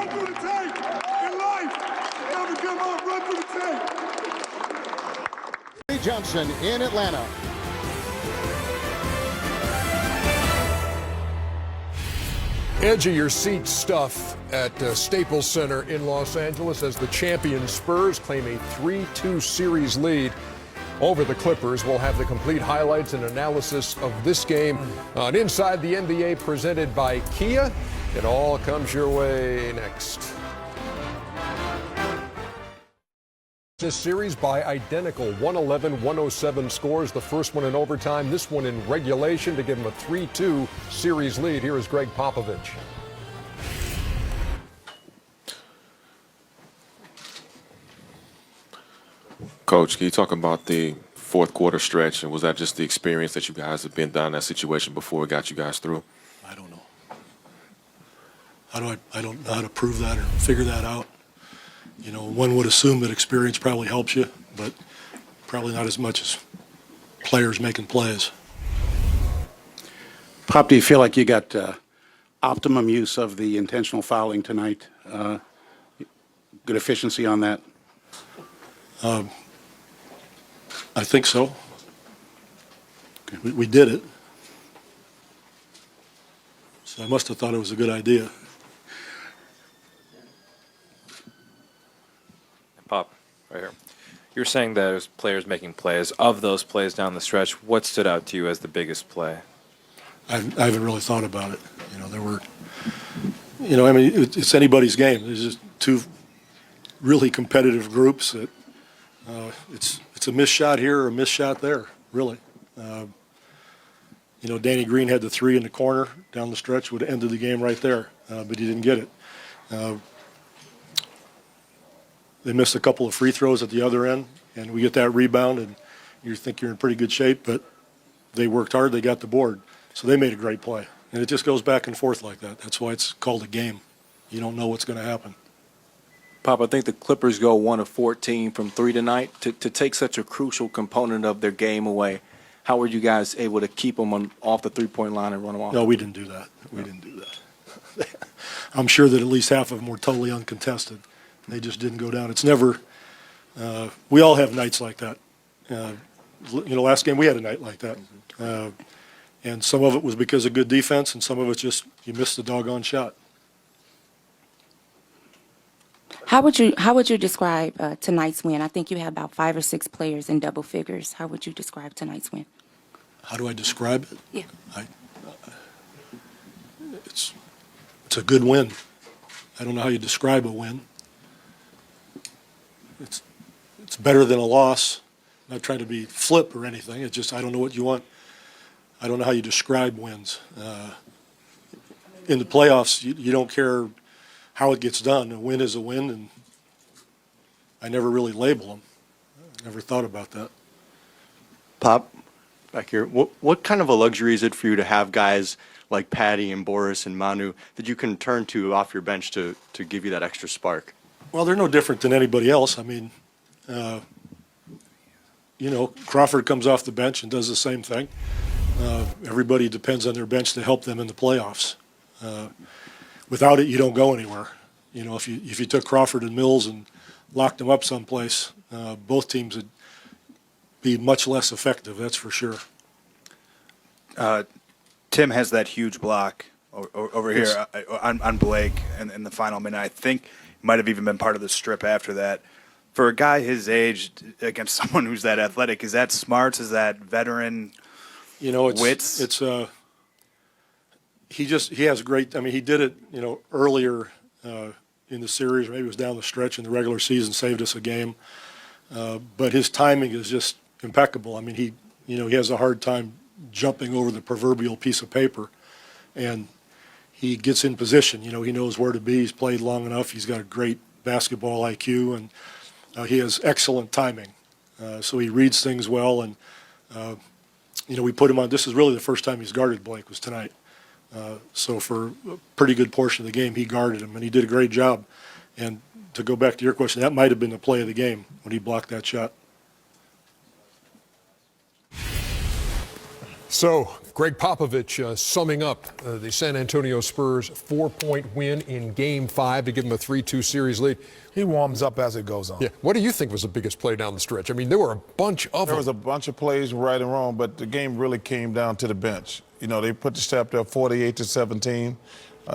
Run through the tape. In life, never give up. Run through the tape. Johnson in Atlanta. Edge of your seat stuff at Staples Center in Los Angeles as the champion Spurs claim a 3-2 series lead over the Clippers. We'll have the complete highlights and analysis of this game on Inside the NBA presented by Kia. It all comes your way next. This series by identical 111-107 scores. The first one in overtime, this one in regulation to give them a 3-2 series lead. Here is Greg Popovich. Coach, can you talk about the fourth quarter stretch, and was that just the experience that you guys have been down in that situation before it got you guys through? I don't know. I don't know how to prove that or figure that out. You know, one would assume that experience probably helps you, but probably not as much as players making plays. Pop, do you feel like you got optimum use of the intentional fouling tonight? Good efficiency on that? I think so. We did it. So I must have thought it was a good idea. Pop, right here. You're saying that it was players making plays. Of those plays down the stretch, what stood out to you as the biggest play? I haven't really thought about it. You know, there were, you know, I mean, it's anybody's game. There's just two really competitive groups that it's a missed shot here or a missed shot there, really. You know, Danny Green had the three in the corner down the stretch, would have ended the game right there, but he didn't get it. They missed a couple of free throws at the other end, and we get that rebound, and you think you're in pretty good shape, but they worked hard, they got the board. So they made a great play. And it just goes back and forth like that. That's why it's called a game. You don't know what's going to happen. Pop, I think the Clippers go 1 of 14 from 3 tonight. To take such a crucial component of their game away, how were you guys able to keep them off the three-point line and run them off? No, we didn't do that. We didn't do that. I'm sure that at least half of them were totally uncontested. They just didn't go down. It's never we all have nights like that. You know, last game we had a night like that. And some of it was because of good defense, and some of it's just you missed the doggone shot. How would you describe tonight's win? I think you had about 5 or 6 players in double figures. How would you describe tonight's win? How do I describe it? Yeah. It's a good win. I don't know how you describe a win. It's better than a loss. I'm not trying to be flip or anything. It's just I don't know what you want. I don't know how you describe wins. In the playoffs, you don't care how it gets done. A win is a win, and I never really label them. I never thought about that. Pop, back here, what kind of a luxury is it for you to have guys like Patty and Boris and Manu that you can turn to off your bench to give you that extra spark? Well, they're no different than anybody else. I mean, you know, Crawford comes off the bench and does the same thing. Everybody depends on their bench to help them in the playoffs. Without it, you don't go anywhere. You know, if you took Crawford and Mills and locked them up someplace, both teams would be much less effective, that's for sure. Tim has that huge block over here on Blake in the final minute. I think might have even been part of the strip after that. For a guy his age, against someone who's that athletic, is that smarts? Is that veteran? You know, wits? He has great. I mean, he did it. You know, earlier in the series, maybe it was down the stretch in the regular season, saved us a game. But his timing is just impeccable. I mean, he has a hard time jumping over the proverbial piece of paper, and he gets in position. You know, he knows where to be. He's played long enough. He's got a great basketball IQ, and he has excellent timing. So he reads things well, and you know, we put him on. This is really the first time he's guarded Blake was tonight. So for a pretty good portion of the game, he guarded him, and he did a great job. And to go back to your question, that might have been the play of the game when he blocked that shot. So, Greg Popovich summing up the San Antonio Spurs 4-point win in Game 5 to give them a 3-2 series lead. He warms up as it goes on. Yeah. What do you think was the biggest play down the stretch? I mean, there were a bunch of them. There was a bunch of plays right and wrong, but the game really came down to the bench. You know, they put the step there 48-17.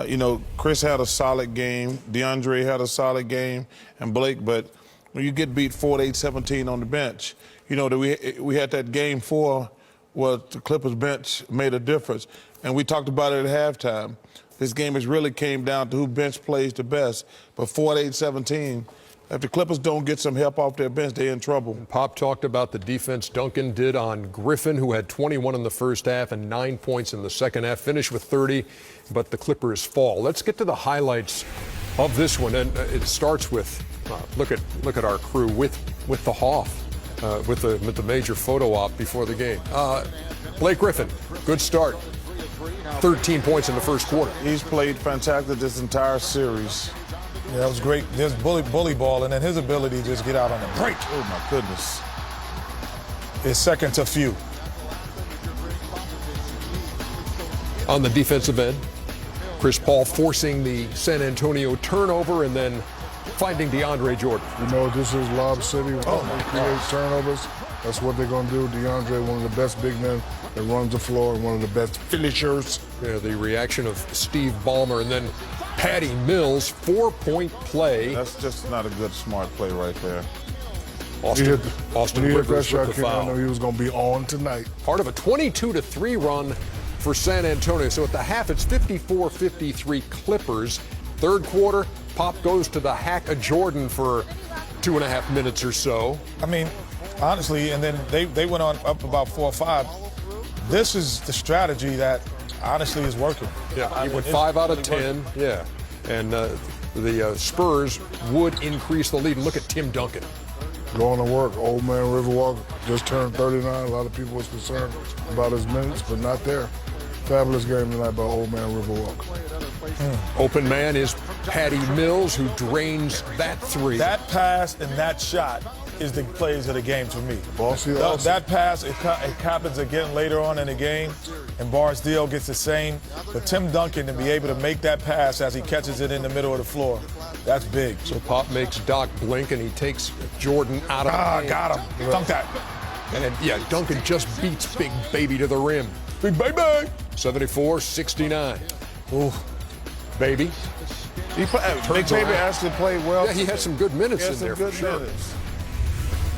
You know, Chris had a solid game. DeAndre had a solid game, and Blake. But when you get beat 48-17 on the bench, you know, we had that Game 4 where the Clippers bench made a difference. And we talked about it at halftime. This game has really came down to who bench plays the best. But 48-17, if the Clippers don't get some help off their bench, they're in trouble. Pop talked about the defense Duncan did on Griffin, who had 21 in the first half and 9 points in the second half, finished with 30, but the Clippers fall. Let's get to the highlights of this one, and it starts with, look at our crew with the Hoff. With the major photo op before the game. Blake Griffin, good start. 13 points in the first quarter. He's played fantastic this entire series. Yeah, that was great. There's bully ball, and then his ability to just get out on the break. Oh, my goodness. Is second to few. On the defensive end, Chris Paul forcing the San Antonio turnover and then finding DeAndre Jordan. You know, this is Lob City. They create turnovers. That's what they're going to do. DeAndre, one of the best big men that runs the floor and one of the best finishers. Yeah, the reaction of Steve Ballmer, and then Patty Mills, 4-point play. That's just not a good, smart play right there. Austin When he hit that Rivers shot, with the I foul. know he was going to be on tonight. Part of a 22-3 run for San Antonio. So at the half, it's 54-53 Clippers. Third quarter, Pop goes to the hack of Jordan for 2.5 minutes or so. I mean, honestly, and then they went on up about 4 or 5. This is the strategy that honestly is working. Yeah, he went 5 out of 10. Yeah, and the Spurs would increase the lead. And look at Tim Duncan. Going to work. Old man Riverwalk just turned 39. A lot of people was concerned about his minutes, but not there. Fabulous game tonight by old man Riverwalk. Open man is Patty Mills, who drains that three. That pass and that shot is the plays of the game for me. That pass, it happens again later on in the game, and Barnesdale gets the same. But Tim Duncan to be able to make that pass as he catches it in the middle of the floor, that's big. So Pop makes Doc blink, and he takes Jordan out of the game. Got him. Dunk that. And then, yeah, Duncan just beats Big Baby to the rim. Big Baby! 74-69. Ooh, Baby. Big Baby actually played well. Yeah, he had some good minutes in there for sure.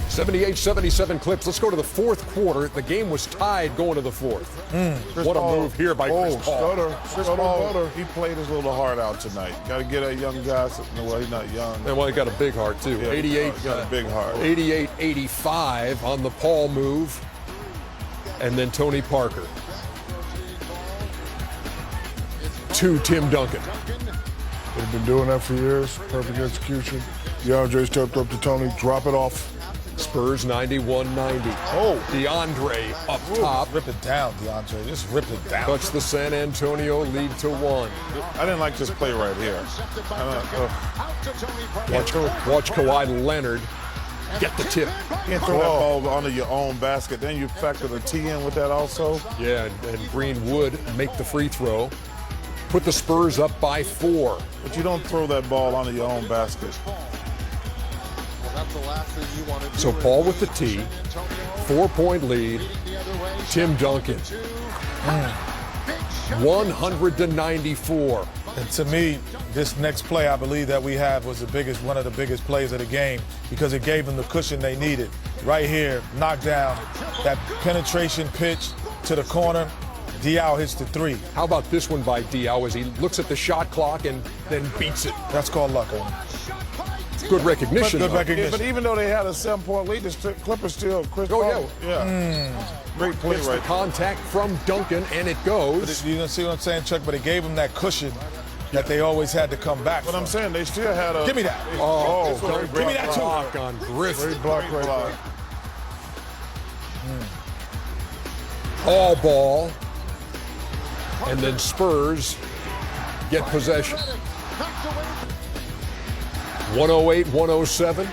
78-77 Clips. Let's go to the fourth quarter. The game was tied going to the fourth. What a move here by Chris Paul. Chris Paul, he played his little heart out tonight. Got to get that young guy. Well, he's not young. And well, he got a big heart, too. Yeah, 88, got a big heart. 88-85 on the Paul move. And then Tony Parker to Tim Duncan. They've been doing that for years. Perfect execution. DeAndre stepped up to Tony. Drop it off. Spurs 91-90. Oh, DeAndre up top. Rip it down, DeAndre. Just rip it down. Puts the San Antonio lead to 1. I didn't like this play right here. Watch Kawhi Leonard get the tip. You can't throw that ball onto your own basket. Then you factor the T in with that also. Yeah, and Green would make the free throw. Put the Spurs up by 4. But you don't throw that ball onto your own basket. So Paul with the T, 4-point lead. Tim Duncan, 100-94. And to me, this next play I believe that we have was one of the biggest plays of the game because it gave them the cushion they needed. Right here, knockdown, that penetration pitch to the corner. Diaw hits the 3. How about this one by Diaw as he looks at the shot clock and then beats it? That's called luck on him. Good recognition. Good recognition. But even though they had a 7-point lead, the Clippers still, Chris Paul. Great play Gets right the contact from Duncan, and it goes. You see what I'm saying, Chuck? But it gave them that cushion that they always had to come back. But I'm saying they still had a. Give me that. Give me that block on Griffin. Great block right there. All ball. And then Spurs get possession. 108-107.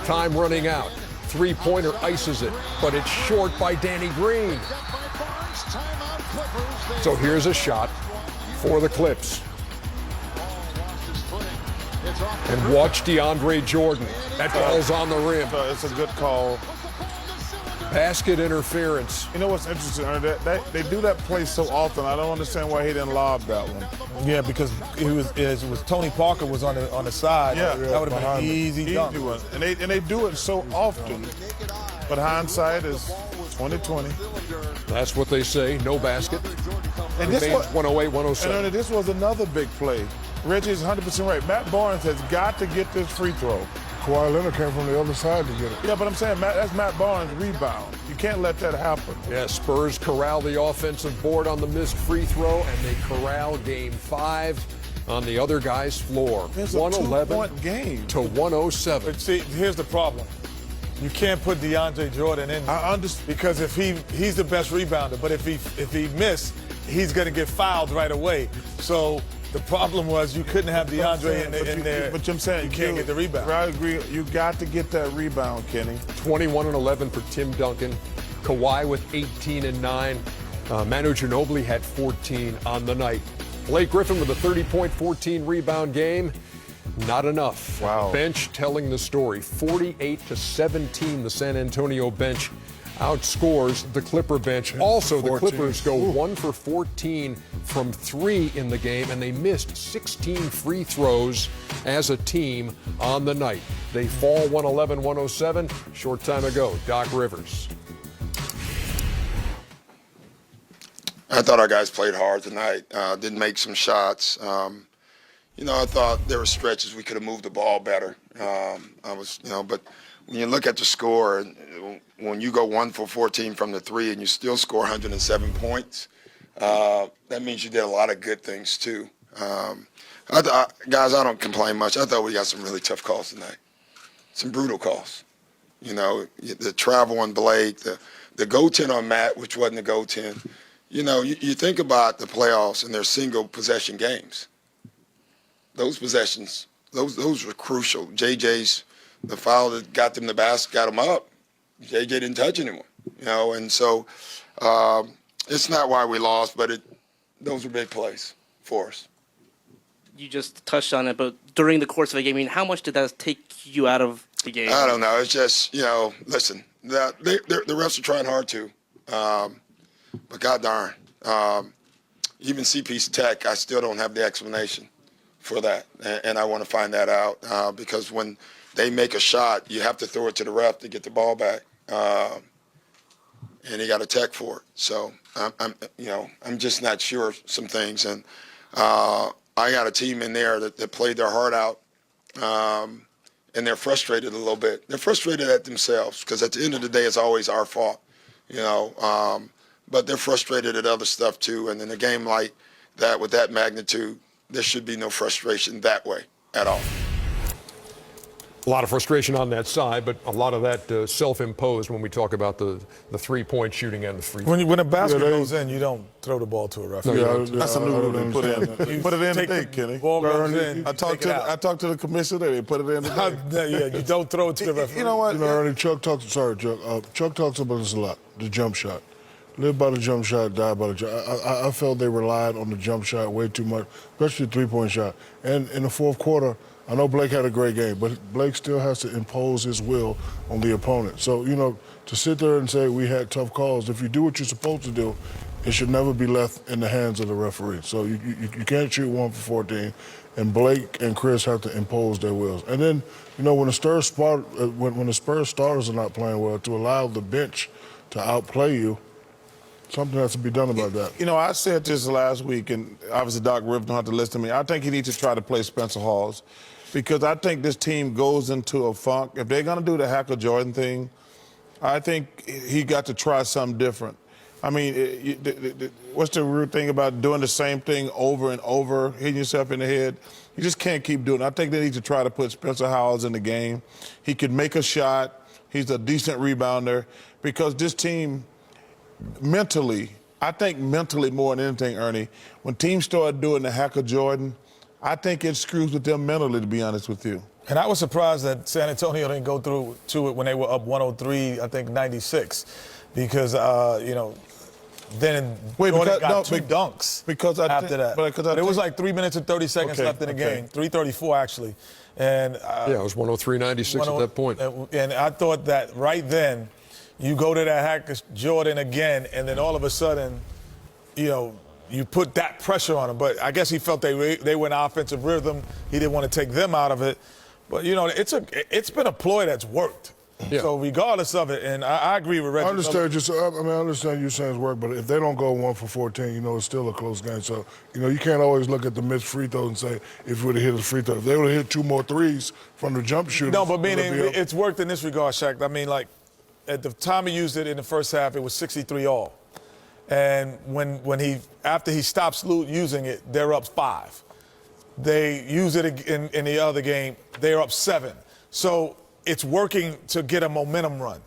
Time running out. Three-pointer ices it, but it's short by Danny Green. So here's a shot for the Clips. And watch DeAndre Jordan. That ball's on the rim. It's a good call. Basket interference. You know what's interesting? They do that play so often. I don't understand why he didn't lob that one. Yeah, because it was Tony Parker was on the side. Yeah, that would have been an easy dunk. One. And they do it so often. But hindsight is 20/20. That's what they say. No basket. And this was 108-107. And this was another big play. Reggie's 100% right. Matt Barnes has got to get this free throw. Kawhi Leonard came from the other side to get it. Yeah, but I'm saying that's Matt Barnes' rebound. You can't let that happen. Yeah, Spurs corral the offensive board on the missed free throw, and they corral Game 5 on the other guy's floor. It's a 2-point game to 107. But see, here's the problem. You can't put DeAndre Jordan in there. I understand. Because if he's the best rebounder, but if he missed, he's going to get fouled right away. So the problem was you couldn't have DeAndre in there. But I'm saying you can't get the rebound. I agree. You got to get that rebound, Kenny. 21-11 for Tim Duncan. Kawhi with 18 and 9. Manu Ginobili had 14 on the night. Blake Griffin with a 30-point, 14-rebound game. Not enough. Wow. Bench telling the story. 48-17, the San Antonio bench outscores the Clipper bench. Also, the Clippers go 1 for 14 from 3 in the game, and they missed 16 free throws as a team on the night. They fall 111-107. Short time ago, Doc Rivers. I thought our guys played hard tonight. Didn't make some shots. I thought there were stretches we could have moved the ball better. But when you look at the score, when you go 1 for 14 from the 3 and you still score 107 points, that means you did a lot of good things too. Guys, I don't complain much. I thought we got some really tough calls tonight, some brutal calls. The travel on Blake, the goaltend on Matt, which wasn't a goaltend. You think about the playoffs and their single possession games. Those possessions, those were crucial. The foul that got them the basket, got them up. JJ didn't touch anyone, and so it's not why we lost, but those were big plays for us. You just touched on it, but during the course of the game, how much did that take you out of the game? I don't know. It's just, listen, the refs are trying hard too, but God darn, even CP's Tech, I still don't have the explanation for that, and I want to find that out because when they make a shot, you have to throw it to the ref to get the ball back, and he got a tech for it. So I'm just not sure of some things, and I got a team in there that played their heart out, and they're frustrated a little bit. They're frustrated at themselves because at the end of the day, it's always our fault, but they're frustrated at other stuff too. And in a game like that with that magnitude, there should be no frustration that way at all. A lot of frustration on that side, but a lot of that self-imposed when we talk about the three-point shooting and the free throw. When a basket goes in, you don't throw the ball to a referee. That's a new rule they put in. Put it in today, Kenny. Ball goes in, I talked to the commissioner. They put it in today. Yeah, you don't throw it to the referee. You know what? Ernie, Chuck talks about this a lot, the jump shot. Live by the jump shot, die by the jump. I felt they relied on the jump shot way too much, especially the three-point shot. And in the fourth quarter, I know Blake had a great game, but Blake still has to impose his will on the opponent. So, to sit there and say we had tough calls, if you do what you're supposed to do, it should never be left in the hands of the referee. So you can't shoot 1 for 14, and Blake and Chris have to impose their wills. And then, when the Spurs starters are not playing well, to allow the bench to outplay you, something has to be done about that. I said this last week, and obviously Doc Rivers don't have to listen to me. I think he needs to try to play Spencer Hawes because I think this team goes into a funk. If they're going to do the Hacker Jordan thing, I think he got to try something different. I mean, what's the weird thing about doing the same thing over and over, hitting yourself in the head? You just can't keep doing it. I think they need to try to put Spencer Howes in the game. He could make a shot. He's a decent rebounder because this team mentally, I think mentally more than anything, Ernie, when teams start doing the Hacker Jordan, I think it screws with them mentally, to be honest with you. And I was surprised that San Antonio didn't go through to it when they were up 103, I think 96, because then Wait, Jordan because- got no, two dunks because I after thi- that. but because I it was think- like 3 minutes and 30 seconds Okay, left in the okay. game, 3:34 actually. And Yeah, it was 103-96 at that point. And I thought that right then, you go to that hack Jordan again, and then all of a sudden, you put that pressure on him. But I guess he felt they were in offensive rhythm. He didn't want to take them out of it. But it's been a ploy that's worked. Yeah. So regardless of it, and I agree with Reggie. I understand you saying it's work, but if they don't go 1 for 14, it's still a close game. So, you can't always look at the missed free throws and say, if we would have hit a free throw. If they would have hit 2 more threes from the jump shooter. No, but meaning it's worked in this regard, Shaq. I mean, like, at the time he used it in the first half, it was 63 all. And after he stops using it, they're up 5. They use it in the other game, they're up 7. So it's working to get a momentum run.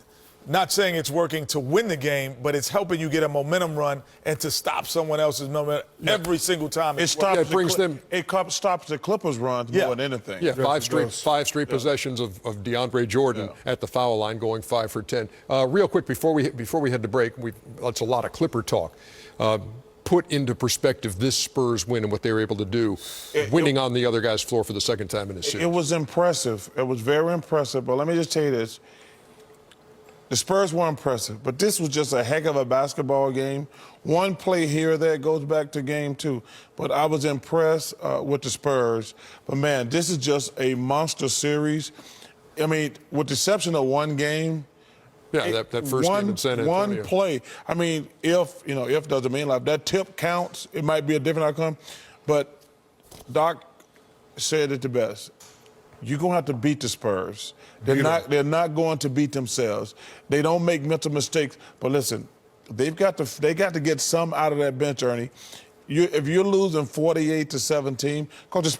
Not saying it's working to win the game, but it's helping you get a momentum run and to stop someone else's momentum every single time. It stops the Clippers' run more than anything. Yeah, five straight possessions of DeAndre Jordan at the foul line, going 5 for 10. Real quick before we head to break, that's a lot of Clipper talk. Put into perspective this Spurs win and what they were able to do, winning on the other guy's floor for the second time in this series. It was impressive. It was very impressive. But let me just tell you this. The Spurs were impressive, but this was just a heck of a basketball game. One play here or there goes back to game 2. But I was impressed with the Spurs. But, man, this is just a monster series. I mean, with the exception of one game, yeah, that first game in San Antonio. One play. I mean, if doesn't mean like that tip counts, it might be a different outcome. But Doc said it the best. You're going to have to beat the Spurs. They're not going to beat themselves. They don't make mental mistakes. But listen, they got to get some out of that bench, Ernie. If you're losing 48-17, because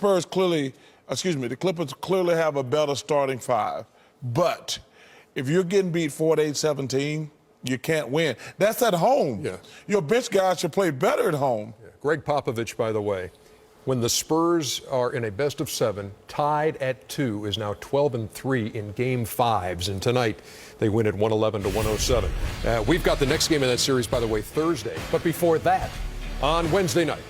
the Clippers clearly have a better starting 5. But if you're getting beat 48-17, you can't win. That's at home. Yeah. Your bench guys should play better at home. Yeah. Greg Popovich, by the way, when the Spurs are in a best of 7, tied at 2, is now 12-3 in game 5s. And tonight, they win at 111-107. We've got the next game in that series, by the way, Thursday. But before that, on Wednesday night,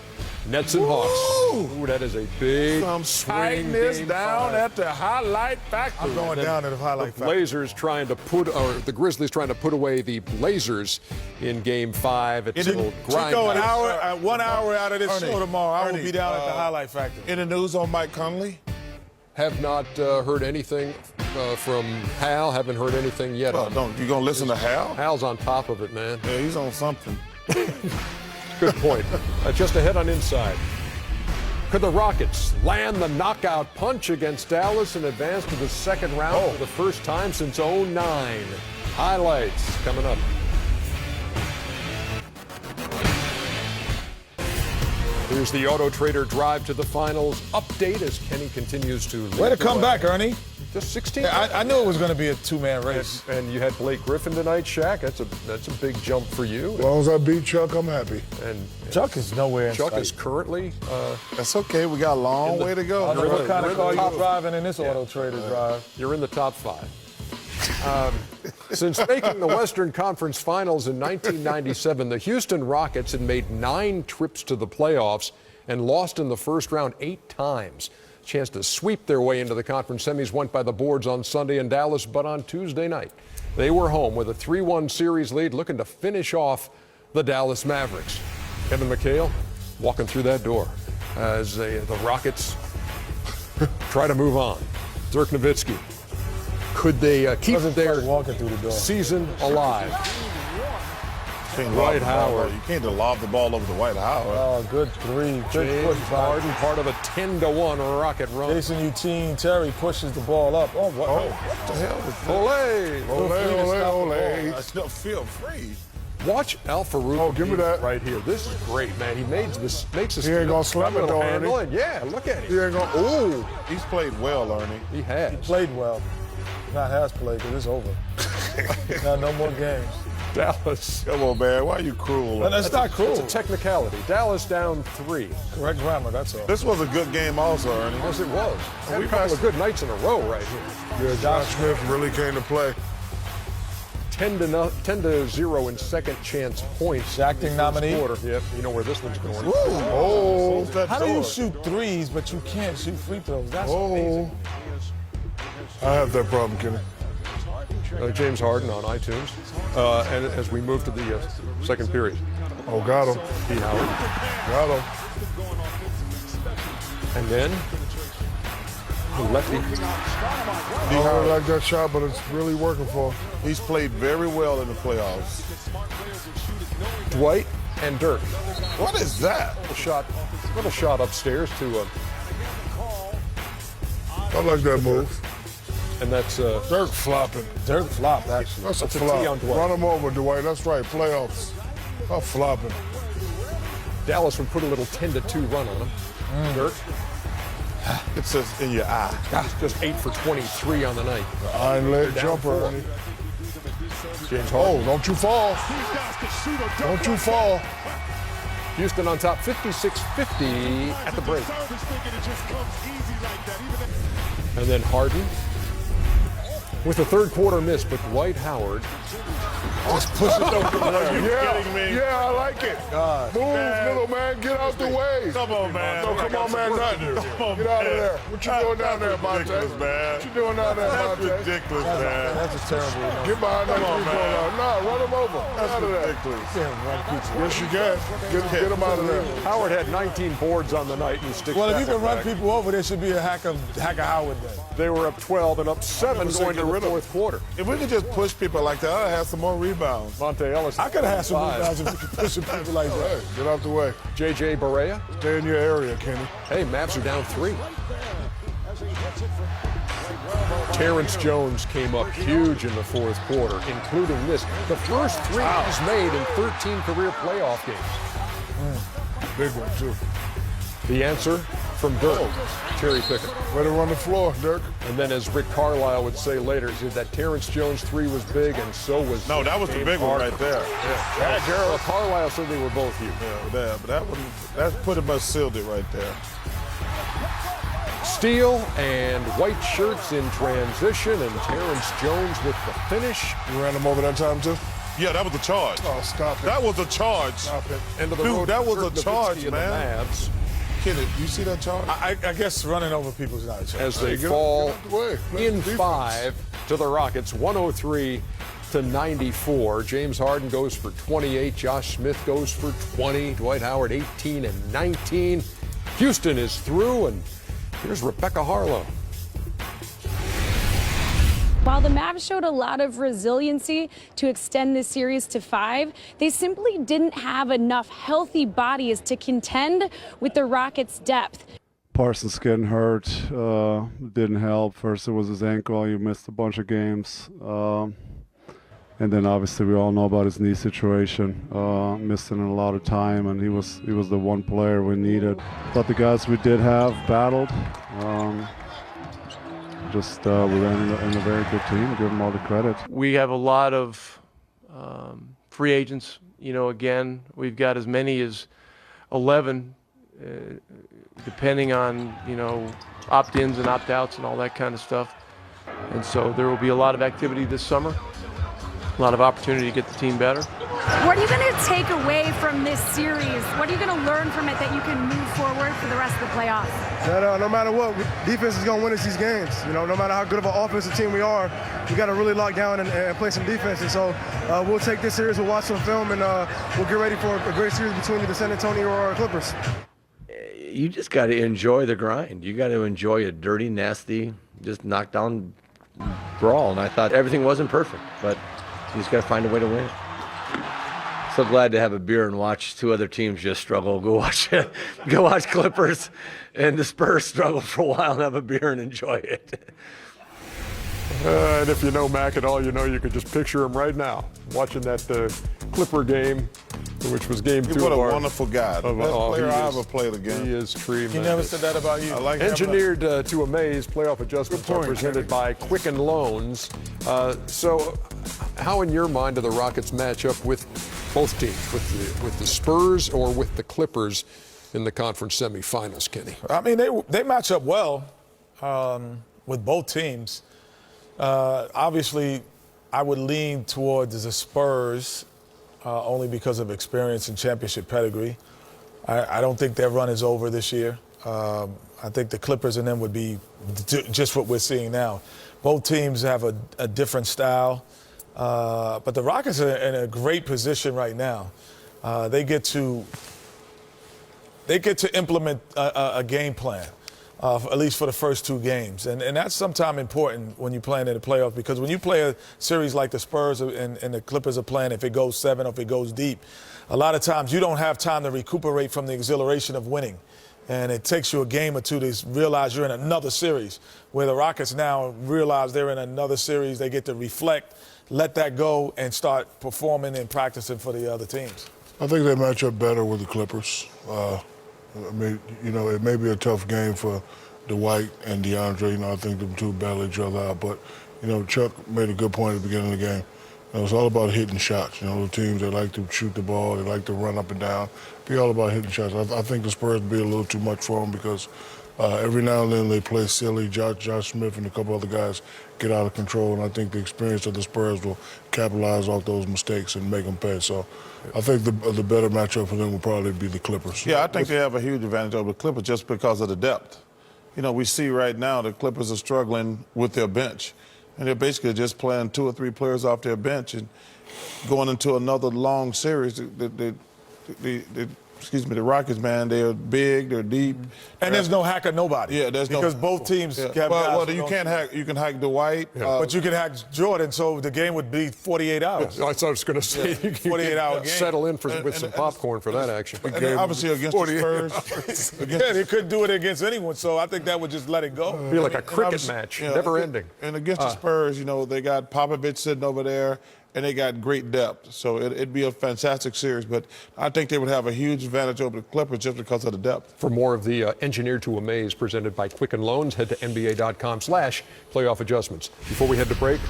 Nets and Hawks. Ooh, that is a big swing game down 5. at the highlight factory. I'm going down to the highlight factory. The Grizzlies trying to put away the Blazers in game 5. It's a little grind. Chico, 1 hour out of this show tomorrow, I will be down at the highlight factory. In the news on Mike Conley? Have not heard anything from Hal. Haven't heard anything yet. You going to listen to Hal? Hal's on top of it, man. Yeah, he's on something. Good point. Just ahead on Inside. Could the Rockets land the knockout punch against Dallas and advance to the second round for the first time since 2009? Highlights coming up. Here's the Auto Trader Drive to the Finals update as Kenny continues to lead. Way to come back, Ernie. Just 16. I knew it was going to be a 2-man race. And you had Blake Griffin tonight, Shaq. That's a big jump for you. As long as I beat Chuck, I'm happy. And Chuck is nowhere in Chuck sight. is currently. That's okay. We got a long way to go. I don't know what kind of car you're driving in this Auto Trader Drive. You're in the top 5. Since making the Western Conference Finals in 1997, the Houston Rockets had made 9 trips to the playoffs and lost in the first round 8 times. Chance to sweep their way into the conference semis went by the boards on Sunday in Dallas, but on Tuesday night, they were home with a 3-1 series lead, looking to finish off the Dallas Mavericks. Kevin McHale walking through that door as the Rockets try to move on. Dirk Nowitzki. Could they keep their season alive? Dwight Howard. You can't lob the ball over to Dwight Howard. Oh, good 3. Good push. Harden, part of a 10-1 Rocket run. Jason Eugene Terry pushes the ball up. Oh, what the hell was that? Ole. I still feel free. Watch Al Farouk. Oh, give me that. Right here. This is great, man. He makes this. He ain't going to slam it, though, Ernie. Yeah, look at him. He ain't going to. Ooh. He's played well, Ernie. He has. He played well. Not has played, because it's over. Now, no more games. Dallas. Come on, man. Why are you cruel? That's not cruel. It's a technicality. Dallas down 3. Correct grammar, that's all. This was a good game also, Ernie. Yes, it was. We've had good nights in a row right here. Yeah, Josh Smith really came to play. 10-0 in second chance points. Acting nominee. Quarter. Yep, you know where this one's going. Oh, how do you shoot threes but you can't shoot free throws? That's amazing. I have that problem, Kenny. James Harden on iTunes. And as we move to the second period. Oh, got him. Pete Howard. Got him. And then lefty. I don't like that shot, but it's really working for him. He's played very well in the playoffs. Dwight and Dirk. What is that? Little shot upstairs to. I like that move. And that's Dirk flopping. Dirk flopped, actually. That's a That's a flop. tee on Dwight. Run him over, Dwight. That's right. Playoffs. I'm flopping. Dallas would put a little 10-2 run on him. Dirk. It says in your eye. Just 8 for 23 on the night. Iron leg Down jumper. 4. Ernie. James Harden. Oh, don't you fall. Don't you fall. Houston on top, 56-50 at the break. And then Harden with a third quarter miss, but Dwight Howard just pushes over there. Yeah, I like it. Move, little man. Get out the way. Come on, man. No, come on, man. Nothing. Get out of there. What you doing down there, Monte? Man. What you doing down there, That's Monte? ridiculous, man. That's a terrible number. Get behind that three-point line. Nah, run him over. That's Out of there. ridiculous. Yes, you can. Get him out of there. Howard had 19 boards on the night and sticks Well, if you back can up run back. people over, there should be a hack of Howard then. They were up 12 and up 7 going to the fourth quarter. If we could just push people like that, I'd have some more rebounds. Monte Ellis. I could have had some 5. rebounds if you could push people like that. Get out the way. J.J. Barea. Stay in your area, Kenny. Hey, Mavs are down 3. Terrence Jones came up huge in the fourth quarter, including this. The first 3 he's made in 13 career playoff games. Big one, too. The answer from Dirk. Cherry picking. Way to run the floor, Dirk. And then as Rick Carlisle would say later, he said that Terrence Jones 3 was big and so was No, that was the James big one Harden. right there. Yeah, Gerald Carlisle said they were both huge. Yeah, but that one, that's pretty much sealed it right there. Steel and white shirts in transition, and Terrence Jones with the finish. You ran him over that time, too? Yeah, that was a charge. Oh, stop it. That was a charge. Stop it. End of the Dude, road that was for a Dirk charge, Nowitzki and man. The Mavs, Kid, you see that charge? I guess running over people is not a charge. as they Get fall out the way. Play in defense. 5 to the Rockets, 103-94. James Harden goes for 28. Josh Smith goes for 20. Dwight Howard 18 and 19. Houston is through, and here's Rebecca Harlow. While the Mavs showed a lot of resiliency to extend this series to 5, they simply didn't have enough healthy bodies to contend with the Rockets' depth. Parsons getting hurt didn't help. First it was his ankle. He missed a bunch of games. And then obviously we all know about his knee situation, missing a lot of time, and he was the one player we needed. But the guys we did have battled. We ran in a very good team. Give them all the credit. We have a lot of free agents. You know, again, we've got as many as 11, depending on, you know, opt-ins and opt-outs and all that kind of stuff. And so there will be a lot of activity this summer, a lot of opportunity to get the team better. What are you going to take away from this series? What are you going to learn from it that you can move forward for the rest of the playoffs? That no matter what, defense is going to win us these games. You know, no matter how good of an offensive team we are, we got to really lock down and play some defense. And so we'll take this series, we'll watch some film, and we'll get ready for a great series between the San Antonio or Clippers. You just got to enjoy the grind. You got to enjoy a dirty, nasty, just knockdown brawl. And I thought everything wasn't perfect, but you just got to find a way to win. So glad to have a beer and watch 2 other teams just struggle. Go watch Clippers and the Spurs struggle for a while and have a beer and enjoy it. And if you know Mac at all, you know you could just picture him right now watching that Clipper game, which was game 2 What of a our, wonderful guy. The best player I ever played against. He is tremendous. He never said that about you. I like Engineered to amaze. Playoff adjustments are presented by Quicken Loans. So, how in your mind do the Rockets match up with both teams, with the Spurs or with the Clippers in the conference semifinals, Kenny? I mean, they match up well with both teams. Obviously, I would lean towards the Spurs only because of experience and championship pedigree. I don't think their run is over this year. I think the Clippers and them would be just what we're seeing now. Both teams have a different style, but the Rockets are in a great position right now. They get to implement a game plan, at least for the first 2 games. And that's sometimes important when you're playing in the playoffs, because when you play a series like the Spurs and the Clippers are playing, if it goes 7 or if it goes deep, a lot of times you don't have time to recuperate from the exhilaration of winning. And it takes you a game or 2 to realize you're in another series, where the Rockets now realize they're in another series. They get to reflect, let that go, and start performing and practicing for the other teams. I think they match up better with the Clippers. I mean, it may be a tough game for Dwight and DeAndre. I think the two battle each other out. But, Chuck made a good point at the beginning of the game. It's all about hitting shots. The teams that like to shoot the ball, they like to run up and down. Be all about hitting shots. I think the Spurs would be a little too much for them because every now and then they play silly. Josh Smith and a couple other guys get out of control, and I think the experience of the Spurs will capitalize off those mistakes and make them pay. So I think the better matchup for them will probably be the Clippers. Yeah, I think they have a huge advantage over the Clippers just because of the depth. We see right now the Clippers are struggling with their bench. And they're basically just playing 2 or 3 players off their bench and going into another long series. The Rockets, man, they're big, they're deep. And there's no hack of nobody. Yeah, there's because both teams have guys. Well, you can't hack. You can hack Dwight. But you can hack Jordan, so the game would be 48 hours. I was going to say, you 48-hour game. Settle in with some popcorn for that action. And obviously against the Spurs. Yeah, they couldn't do it against anyone, so I think that would just let it go. Be like a cricket match, never ending. And against the Spurs, they got Popovich sitting over there, and they got great depth. So it'd be a fantastic series, but I think they would have a huge advantage over the Clippers just because of the depth. For more of the Engineered to Amaze presented by Quicken Loans, head to NBA.com/playoff adjustments. Before we head to break,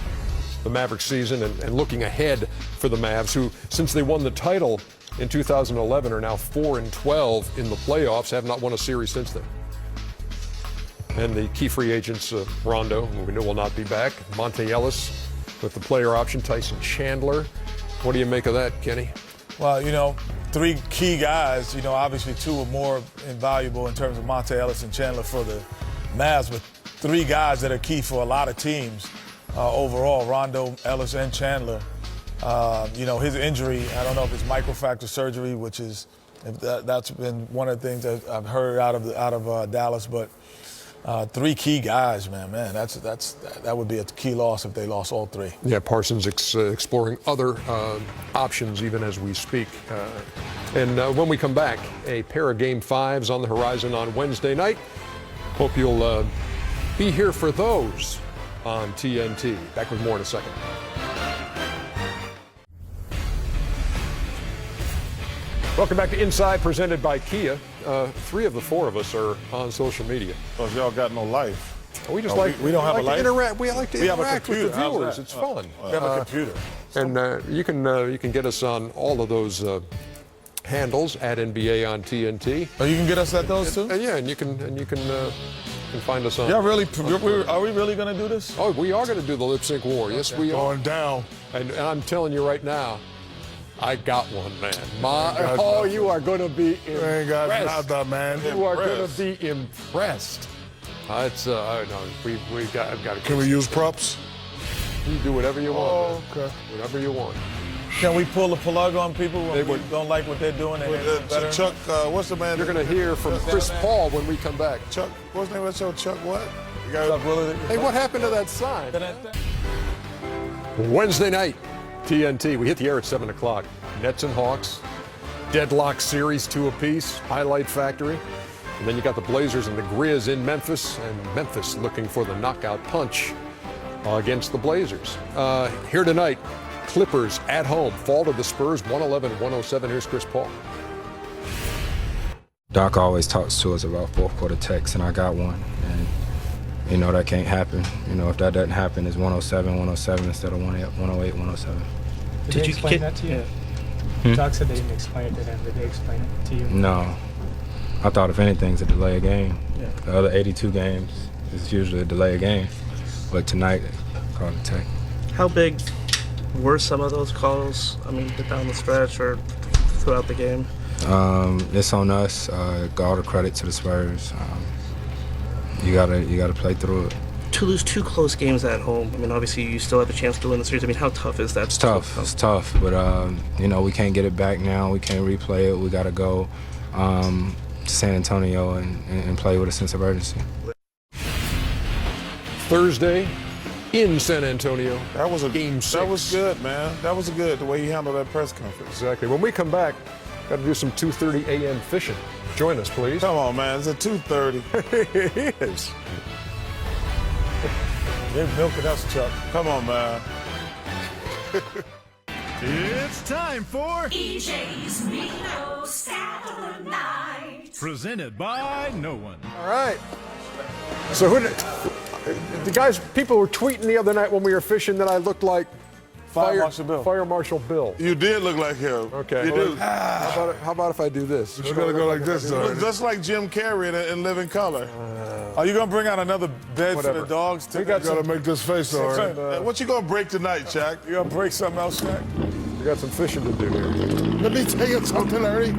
the Mavericks season and looking ahead for the Mavs, who, since they won the title in 2011, are now 4-12 in the playoffs, have not won a series since then. And the key free agents, Rondo, who we know will not be back, Monte Ellis, with the player option, Tyson Chandler. What do you make of that, Kenny? Well, 3 key guys, obviously 2 are more invaluable in terms of Monte Ellis and Chandler for the Mavs, but 3 guys that are key for a lot of teams overall, Rondo, Ellis, and Chandler. His injury, I don't know if it's microfracture surgery, which is, that's been one of the things that I've heard out of Dallas, but 3 key guys, man, that would be a key loss if they lost all 3. Yeah, Parsons exploring other options even as we speak. And when we come back, a pair of Game 5s on the horizon on Wednesday night. Hope you'll be here for those on TNT. Back with more in a second. Welcome back to Inside, presented by Kia. 3 of the 4 of us are on social media. Because y'all got no life. We just we don't have a life. We like to interact with the viewers. It's fun. We have a computer. And you can get us on all of those handles at NBA on TNT. Oh, you can get us at those too? Yeah, and you can find us on. Yeah, really? Are we really going to do this? Oh, we are going to do the lip sync war. Yes, we are. Going down. And I'm telling you right now, I got one, man. You are going to be impressed. You ain't got nada, man. You are going to be impressed. I've got to. Can we use props? You do whatever you want. Oh, okay. Whatever you want. Can we pull the plug on people when we don't like what they're doing? And Chuck, what's the man? You're going to hear from Chris Paul when we come back. Chuck, what's the name of that show? Chuck what? Hey, what happened to that sign? Wednesday night, TNT. We hit the air at 7 o'clock. Nets and Hawks. Deadlock series, 2 apiece. Highlight factory. And then you got the Blazers and the Grizz in Memphis. And Memphis looking for the knockout punch against the Blazers. Here tonight, Clippers at home. Fall to the Spurs, 111-107. Here's Chris Paul. Doc always talks to us about fourth quarter techs, and I got one. And that can't happen. If that doesn't happen, it's 107 instead of 108, 107. Did you explain that to you? Doc said they didn't explain it to them. Did they explain it to you? No. I thought if anything's a delay of game. Yeah. The other 82 games is usually a delay of game. But tonight, called a tech. How big were some of those calls, I mean, down the stretch or throughout the game? It's on us. Got all the credit to the Spurs. You gotta play through it. To lose 2 close games at home, I mean, obviously you still have a chance to win the series. I mean, how tough is that? It's tough. It's tough. But, you know, we can't get it back now. We can't replay it. We got to go to San Antonio and play with a sense of urgency. Thursday in San Antonio. That was a Game 6. That was good, man. That was good, the way he handled that press conference. Exactly. When we come back, got to do some 2:30 a.m. fishing. Join us, please. Come on, man. It's at 2:30. It is. They're milking us, Chuck. Come on, man. It's time for EJ's Mino Saturday Night. Presented by no one. All right. So the guys, people were tweeting the other night when we were fishing that I looked like Fire Marshal Bill. Fire Marshal Bill. You did look like him. Okay. You do. How about if I do this? You gotta go like this, You though. look just like Jim Carrey in Living Color. Are you going to bring out another bed Whatever. for the dogs? We got Gotta make this face all right. What you gonna break tonight, Shaq? You going to break something else, Shaq? We got some fishing to do here. Let me tell you something, Larry.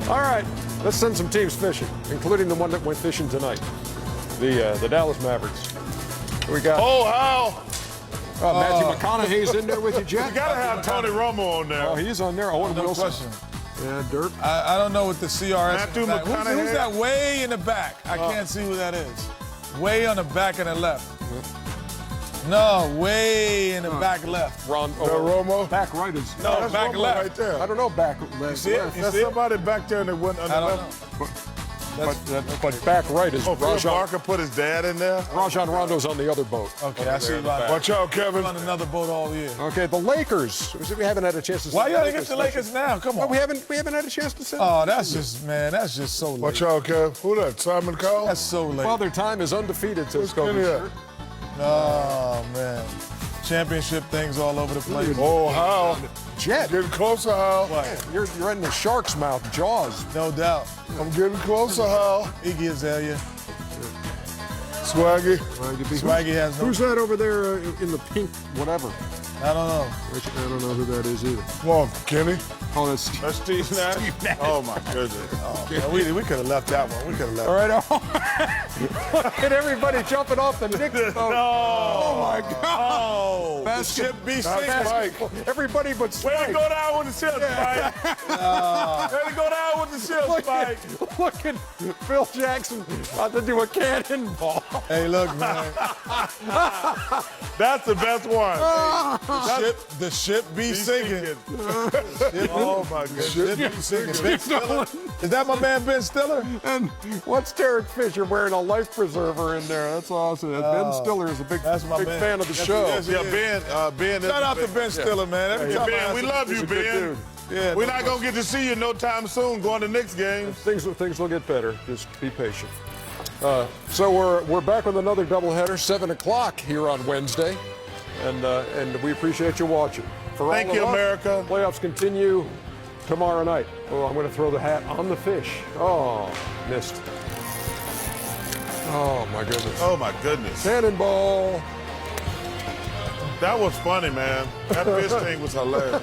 All right, let's send some teams fishing, including the one that went fishing tonight, the Dallas Mavericks. We got. Oh, Hal! Matthew McConaughey's in there with you, Jet. You gotta have Tony Romo on there. Oh, he's on there. Owen No Wilson. question. Yeah, Dirt. I don't know what the CRS Matthew is. Who's McConaughey. that way in the back? I can't see who that is. Way on the back and the left. No, way in the back left. Romo? Back right is. No, That's back Romo left. right there. I don't know back left. You see it? You There's see it? somebody back there that went on the I don't left. know. But back right is Oh, Phil Rajon. Barker put his dad in there. Rajon Rondo's on the other boat. Okay, I see. Watch out, Kevin. On another boat all year. Okay, the Lakers. We haven't had a chance to. Why see you gotta get the Lakers fishing. now? Come Well, on. we haven't had a chance to see. Oh, that's just, man, that's just so late. Watch out, Kev. Who that? Simon Cowell? That's so late. Father Time is undefeated since Kenny COVID. at? Oh, man. Championship things all over the place. Oh, Hal. Jet. Getting closer, Hal. You're in the shark's mouth, jaws. No doubt. I'm getting closer, Hal. Iggy Azalea. Swaggy. Swaggy has no. Who's that over there in the pink whatever? I don't know. I don't know who that is either. Come on, Kenny. Oh, that's Steve Nash. Oh my goodness. Oh, man, we could have left that one. We could have left. All right. Look at everybody jumping off the Knicks boat. Oh my God. Oh, the Basket- ship be Basket- sinking. Everybody but Way Spike. to go down with the ship, Spike. Way to go down with the ship, Spike. Look at Phil Jackson about to do a cannonball. Hey, look, man. That's the best one. The ship be sinking. Oh my goodness. Ship be sinking. Ben Stiller? Is that my man Ben Stiller? And what's Derek Fisher wearing a life preserver in there? That's awesome. Ben Stiller is a big my man. fan of the show. Yeah, Ben. Shout out to Ben Stiller, man. Every time I Ben, ask we him- love you, He's a good Ben. dude. Yeah, We're not gonna get to see you no time soon. Going to Knicks games. Things will get better. Just be patient. So we're back with another doubleheader, 7 o'clock here on Wednesday, and we appreciate you watching. For Thank all you, of us, America. Playoffs continue tomorrow night. Oh, I'm going to throw the hat on the fish. Oh, missed. Oh my goodness. Oh my goodness. Cannonball. That was funny, man. That fish thing was hilarious.